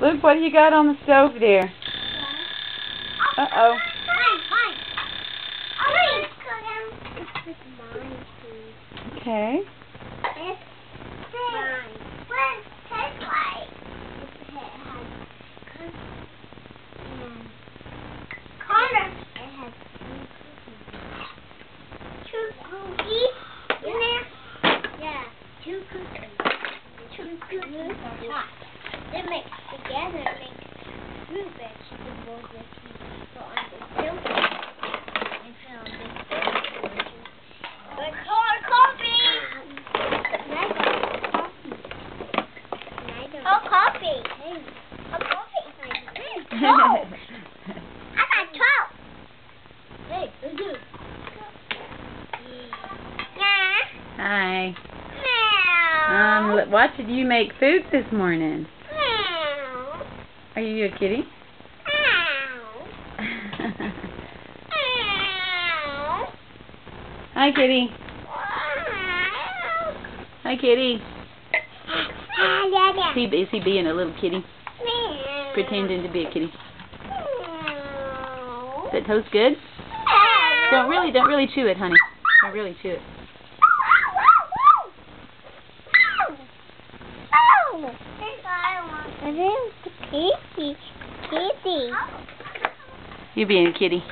Look, what do you got on the stove there? Uh-oh. Okay. Two cookies hot. They mix together and make fruit vegetables that you put on the silver and put on this silver. But coffee! Oh, coffee! Oh, coffee! Oh! I got 12! Hey, who's you? Yeah. Hi. Watching you make food this morning. Are you a kitty? Hi, kitty. Hi, kitty. Is he being a little kitty? Pretending to be a kitty. Is that toast good? Don't really chew it, honey. Don't really chew it. Kitty. You're being a kitty.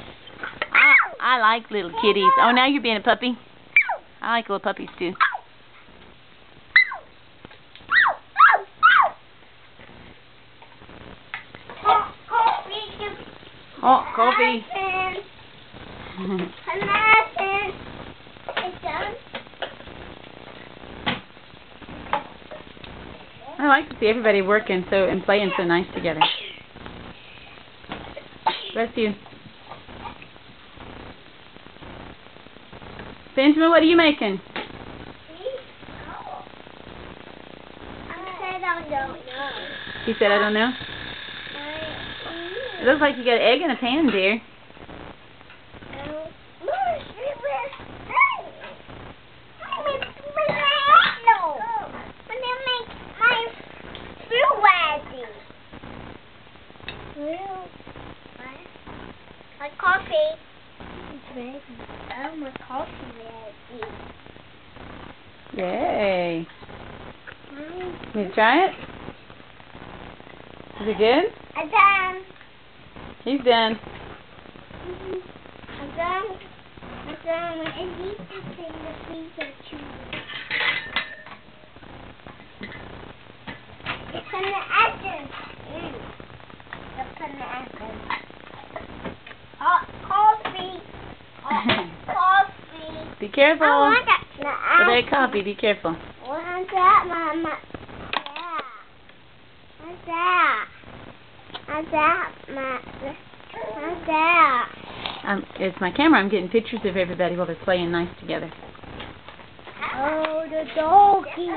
I like little kitties. Oh, now you're being a puppy? I like little puppies, too. Oh, coffee. I like to see everybody working and playing so nice together. Bless you. Benjamin, what are you making? He said, I don't know. It looks like you got an egg in a pan, dear. My coffee is ready. Oh, my coffee ready. Yay. Can you try it? Is it good? I'm done. He's done. I'm done. I'm done. I need to sing the freezer too. It's on the apple. It's on the apple. Hot coffee. Hot coffee. Be careful. I want that. For that coffee, be careful. What's that, Mama? Yeah. What's that? What's that, Mama? What's that? It's my camera. I'm getting pictures of everybody while they're playing nice together. Oh, the doggy.